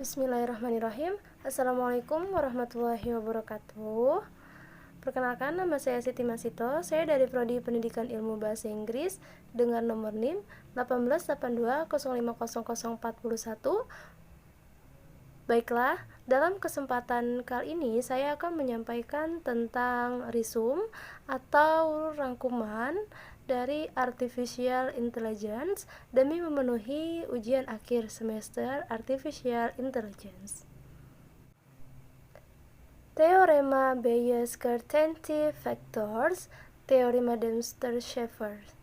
Bismillahirrahmanirrahim. Assalamualaikum warahmatullahi wabarakatuh. Perkenalkan, nama saya Siti Masito. Saya dari Prodi Pendidikan Ilmu Bahasa Inggris dengan nomor NIM 18820500041. Baiklah, dalam kesempatan kali ini saya akan menyampaikan tentang resume atau rangkuman dari Artificial Intelligence demi memenuhi ujian akhir semester Artificial Intelligence. Teorema Bayes-Certainty Factors, Teorema Dempster-Shafer.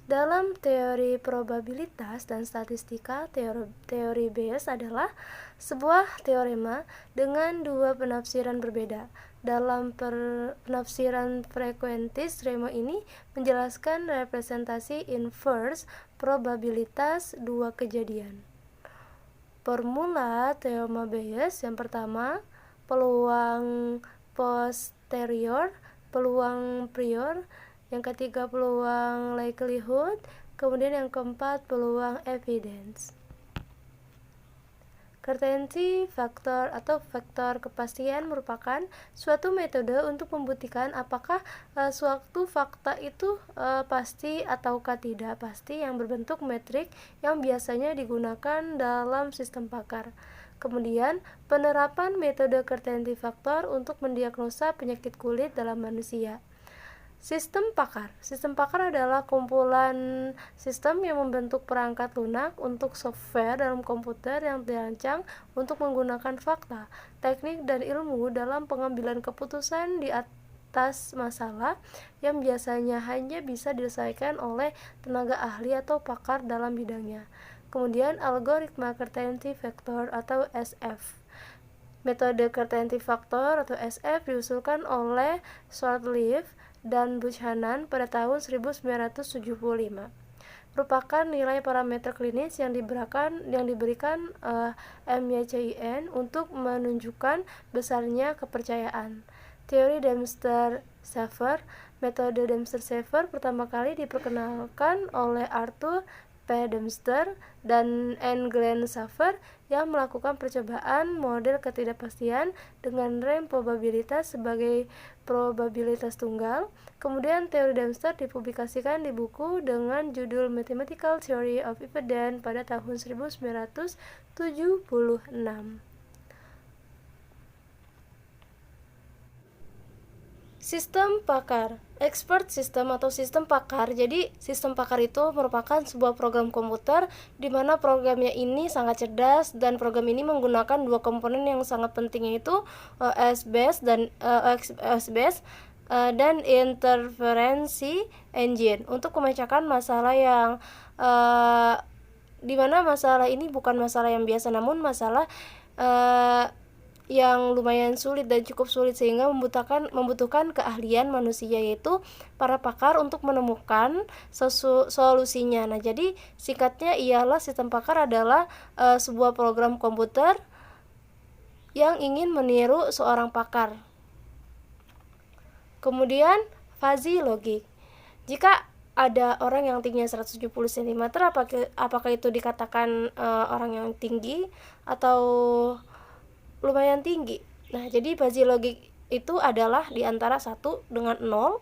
Dalam teori probabilitas dan statistika, teori Bayes adalah sebuah teorema dengan dua penafsiran berbeda. Dalam penafsiran frekuentis, remo ini menjelaskan representasi inverse probabilitas dua kejadian. Formula teorema Bayes yang pertama, peluang posterior, peluang prior, yang ketiga peluang likelihood, kemudian yang keempat peluang evidence. Certainty factor atau faktor kepastian merupakan suatu metode untuk membuktikan apakah suatu fakta itu pasti ataukah tidak pasti yang berbentuk metrik yang biasanya digunakan dalam sistem pakar. Kemudian, penerapan metode certainty factor untuk mendiagnosa penyakit kulit dalam manusia. Sistem pakar adalah kumpulan sistem yang membentuk perangkat lunak untuk software dalam komputer yang dirancang untuk menggunakan fakta, teknik, dan ilmu dalam pengambilan keputusan di atas masalah yang biasanya hanya bisa diselesaikan oleh tenaga ahli atau pakar dalam bidangnya. Kemudian, algoritma certainty factor atau SF. Metode certainty factor atau SF diusulkan oleh Shortleaf dan Buchanan pada tahun 1975. Merupakan nilai parameter klinis yang diberikan MYCIN untuk menunjukkan besarnya kepercayaan. Teori Dempster-Shafer. Metode Dempster-Shafer pertama kali diperkenalkan oleh Arthur P. Dempster dan N. Glenn Shafer yang melakukan percobaan model ketidakpastian dengan range probabilitas sebagai probabilitas tunggal. Kemudian teori Dempster dipublikasikan di buku dengan judul Mathematical Theory of Evidence pada tahun 1976. Sistem pakar, expert system atau sistem pakar. Jadi sistem pakar itu merupakan sebuah program komputer di mana programnya ini sangat cerdas dan program ini menggunakan dua komponen yang sangat penting, yaitu OS-based dan interference engine untuk memecahkan masalah yang di mana masalah ini bukan masalah yang biasa, namun masalah yang lumayan sulit dan cukup sulit sehingga membutuhkan keahlian manusia, yaitu para pakar untuk menemukan solusinya. Nah, jadi singkatnya ialah sistem pakar adalah sebuah program komputer yang ingin meniru seorang pakar. Kemudian fuzzy logic. Jika ada orang yang tingginya 170 cm, apakah itu dikatakan orang yang tinggi atau lumayan tinggi? Nah, jadi fuzzy logic itu adalah di antara 1 dengan 0,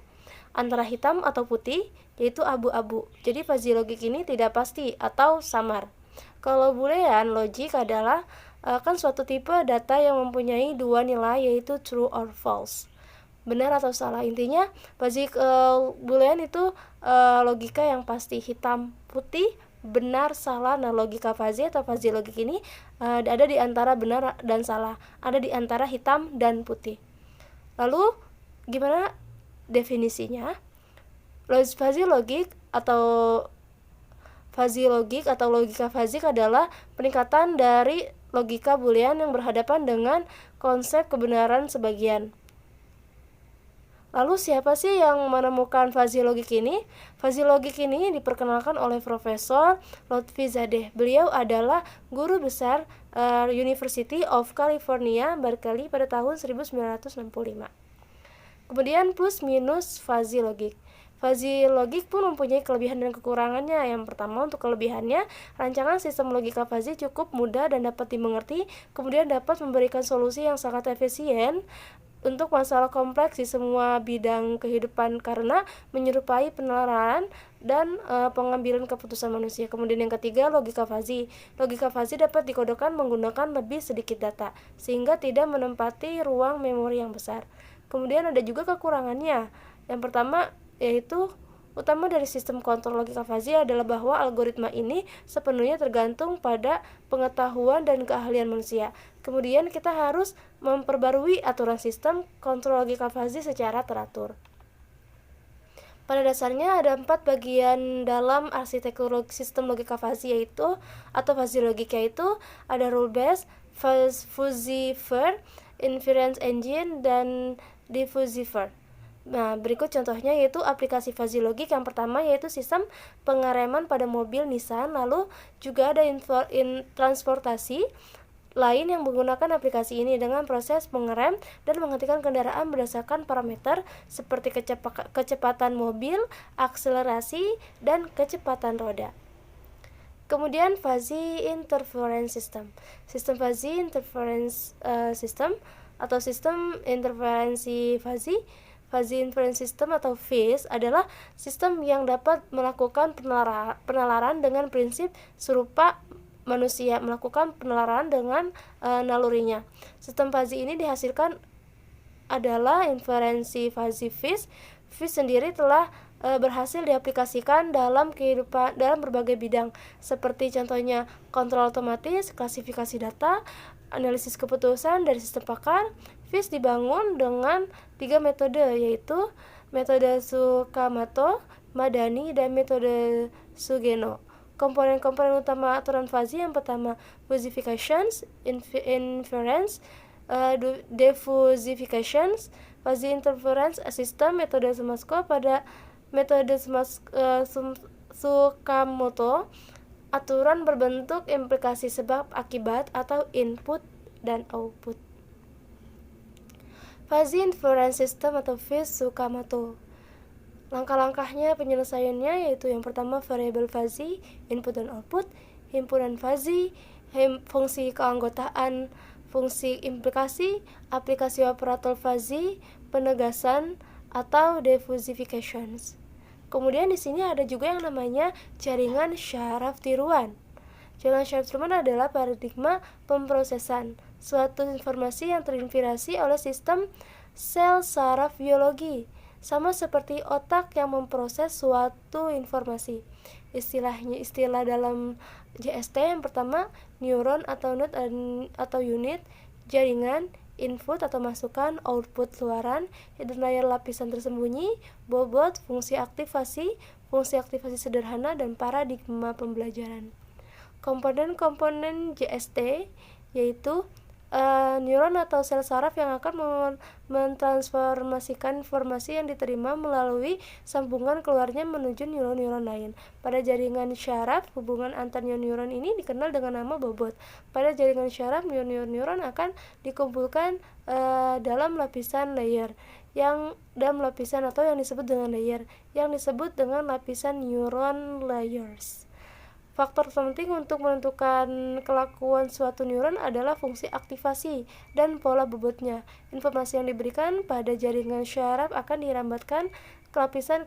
antara hitam atau putih, yaitu abu-abu. Jadi fuzzy logic ini tidak pasti atau samar. Kalau boolean logic adalah kan suatu tipe data yang mempunyai dua nilai, yaitu true or false, benar atau salah. Intinya fuzzy boolean itu logika yang pasti, hitam putih, benar salah. Nah, logika fuzzy atau fuzzy logic ini ada di antara benar dan salah, ada di antara hitam dan putih. Lalu gimana definisinya? Fuzzy logic atau Fuzzy logic atau logika fuzzy adalah peningkatan dari logika boolean yang berhadapan dengan konsep kebenaran sebagian. Lalu siapa sih yang menemukan fuzzy logic ini? Fuzzy logic ini diperkenalkan oleh Profesor Lotfi Zadeh. Beliau adalah guru besar University of California, Berkeley pada tahun 1965. Kemudian plus minus fuzzy logic. Fuzzy logic pun mempunyai kelebihan dan kekurangannya. Yang pertama, untuk kelebihannya, rancangan sistem logika fuzzy cukup mudah dan dapat dimengerti, kemudian dapat memberikan solusi yang sangat efisien untuk masalah kompleks di semua bidang kehidupan karena menyerupai penalaran dan pengambilan keputusan manusia. Kemudian yang ketiga, logika fuzzy. Logika fuzzy dapat dikodekan menggunakan lebih sedikit data sehingga tidak menempati ruang memori yang besar. Kemudian ada juga kekurangannya. Yang pertama yaitu utama dari sistem kontrol logika fuzzy adalah bahwa algoritma ini sepenuhnya tergantung pada pengetahuan dan keahlian manusia. Kemudian kita harus memperbarui aturan sistem kontrol logika fuzzy secara teratur. Pada dasarnya ada 4 bagian dalam arsitektur sistem logika fuzzy yaitu atau fuzzy logic, yaitu ada rule based, fuzzifier, inference engine, dan diffusiver. Nah, berikut contohnya yaitu aplikasi fuzzy logic. Yang pertama yaitu sistem pengereman pada mobil Nissan. Lalu juga ada transportasi lain yang menggunakan aplikasi ini dengan proses mengerem dan menghentikan kendaraan berdasarkan parameter seperti kecepatan mobil, akselerasi, dan kecepatan roda. Kemudian fuzzy interference system. Sistem fuzzy interference system atau sistem interferensi fuzzy. Fuzzy Inference System atau FIS adalah sistem yang dapat melakukan penalaran dengan prinsip serupa manusia melakukan penalaran dengan nalurinya. Sistem fuzzy ini dihasilkan adalah inferensi fuzzy FIS. FIS sendiri telah berhasil diaplikasikan dalam berbagai bidang seperti contohnya kontrol otomatis, klasifikasi data, analisis keputusan dari sistem pakar. FIS dibangun dengan 3 metode yaitu metode Tsukamoto, Madani, dan metode Sugeno. Komponen-komponen utama aturan fuzzy yang pertama fuzzifications, inference, diffusifications, fuzzy interference system, metode Sumasco. Pada metode Tsukamoto, aturan berbentuk implikasi sebab akibat atau input dan output. Fuzzy Inference System atau FIS Tsukamoto. Langkah-langkahnya penyelesaiannya yaitu yang pertama variabel fuzzy, input dan output, himpunan fuzzy, fungsi keanggotaan, fungsi implikasi, aplikasi operator fuzzy, penegasan atau diffusifications. Kemudian di sini ada juga yang namanya jaringan syaraf tiruan. Jaringan syaraf tiruan adalah paradigma pemrosesan suatu informasi yang terinspirasi oleh sistem sel saraf biologi, sama seperti otak yang memproses suatu informasi. Istilah dalam JST yang pertama neuron atau unit, jaringan, input atau masukan, output keluaran, hidden layer lapisan tersembunyi, bobot, fungsi aktivasi sederhana, dan paradigma pembelajaran. Komponen-komponen JST yaitu neuron atau sel saraf yang akan mentransformasikan informasi yang diterima melalui sambungan keluarnya menuju neuron-neuron lain. Pada jaringan syaraf, hubungan antar neuron ini dikenal dengan nama bobot. Pada jaringan syaraf, neuron akan dikumpulkan dalam lapisan layer yang disebut dengan layer yang disebut dengan lapisan neuron layers. Faktor penting untuk menentukan kelakuan suatu neuron adalah fungsi aktivasi dan pola bobotnya. Informasi yang diberikan pada jaringan syaraf akan dirambatkan ke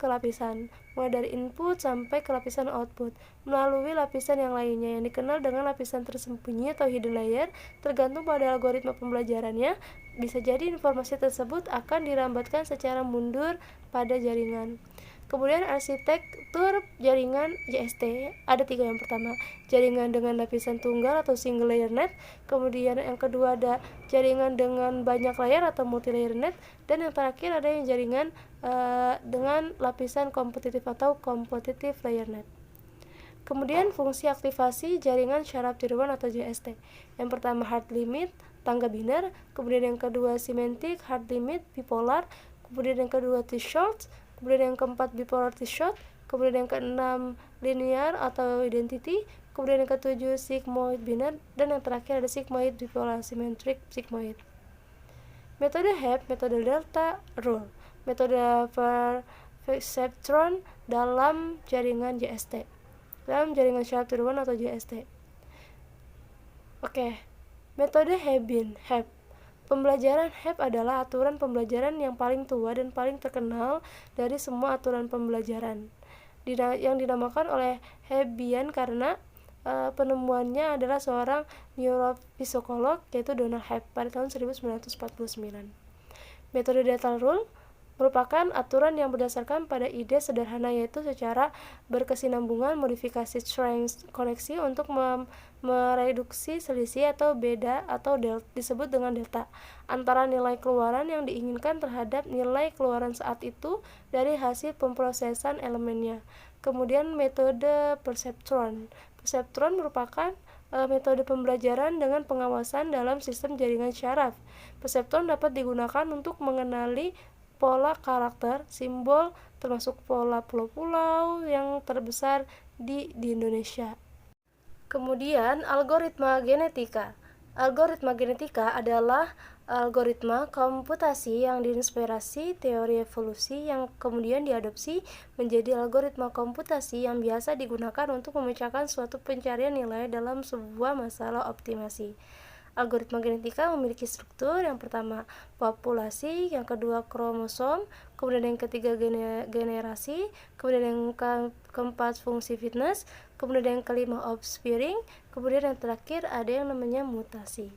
lapisan, mulai dari input sampai ke lapisan output, melalui lapisan yang lainnya yang dikenal dengan lapisan tersembunyi atau hidden layer. Tergantung pada algoritma pembelajarannya, bisa jadi informasi tersebut akan dirambatkan secara mundur pada jaringan. Kemudian arsitektur jaringan JST ada 3. Yang pertama, jaringan dengan lapisan tunggal atau single layer net. Kemudian yang kedua ada jaringan dengan banyak layer atau multi layer net. Dan yang terakhir ada yang jaringan dengan lapisan kompetitif atau competitive layer net. Kemudian fungsi aktivasi jaringan syaraf tiruan atau JST. Yang pertama hard limit, tangga biner, kemudian yang kedua semantic, hard limit, bipolar, kemudian yang kedua T-short, kemudian yang keempat bipolar T-short, kemudian yang keenam linear atau identity, kemudian yang ketujuh sigmoid biner, dan yang terakhir ada sigmoid bipolar symmetric sigmoid. Metode HEP, metode delta rule, metode perceptron dalam jaringan JST, dalam jaringan syaraf tiruan atau JST. Oke, metode Hebin, HEP. Pembelajaran HEP adalah aturan pembelajaran yang paling tua dan paling terkenal dari semua aturan pembelajaran, yang dinamakan oleh Hebbian karena penemuannya adalah seorang neuropsikolog yaitu Donald Hebb pada tahun 1949. Metode data rule merupakan aturan yang berdasarkan pada ide sederhana yaitu secara berkesinambungan modifikasi strength koneksi untuk mereduksi selisih atau beda atau disebut dengan delta antara nilai keluaran yang diinginkan terhadap nilai keluaran saat itu dari hasil pemrosesan elemennya. Kemudian metode perceptron. Perceptron merupakan metode pembelajaran dengan pengawasan dalam sistem jaringan syaraf. Perceptron dapat digunakan untuk mengenali pola karakter, simbol, termasuk pola pulau-pulau yang terbesar di Indonesia. Kemudian algoritma genetika. Algoritma genetika adalah algoritma komputasi yang diinspirasi teori evolusi yang kemudian diadopsi menjadi algoritma komputasi yang biasa digunakan untuk memecahkan suatu pencarian nilai dalam sebuah masalah optimasi. Algoritma genetika memiliki struktur, yang pertama populasi, yang kedua kromosom, kemudian yang ketiga generasi, kemudian yang keempat fungsi fitness, kemudian yang kelima offspring, kemudian yang terakhir ada yang namanya mutasi.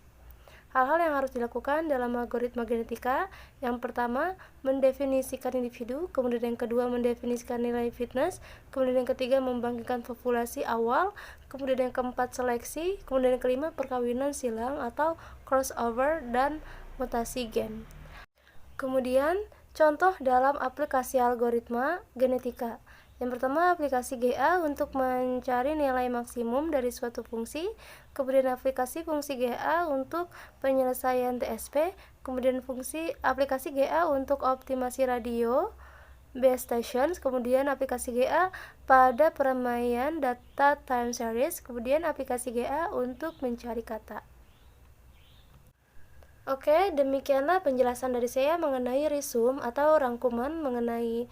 Hal-hal yang harus dilakukan dalam algoritma genetika, yang pertama mendefinisikan individu, kemudian yang kedua mendefinisikan nilai fitness, kemudian yang ketiga membangkitkan populasi awal, kemudian yang keempat seleksi, kemudian yang kelima perkawinan silang atau crossover dan mutasi gen. Kemudian contoh dalam aplikasi algoritma genetika. Yang pertama aplikasi GA untuk mencari nilai maksimum dari suatu fungsi, kemudian aplikasi fungsi GA untuk penyelesaian TSP, kemudian aplikasi GA untuk optimasi radio base stations, kemudian aplikasi GA pada peramaian data time series, kemudian aplikasi GA untuk mencari kata. Oke, demikianlah penjelasan dari saya mengenai resume atau rangkuman mengenai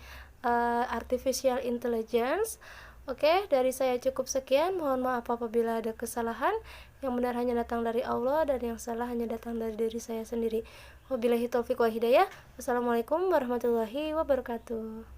artificial intelligence. Oke, dari saya cukup sekian. Mohon maaf apabila ada kesalahan. Yang benar hanya datang dari Allah dan yang salah hanya datang dari diri saya sendiri. Wabillahi taufiq wal hidayah. Wassalamualaikum warahmatullahi wabarakatuh.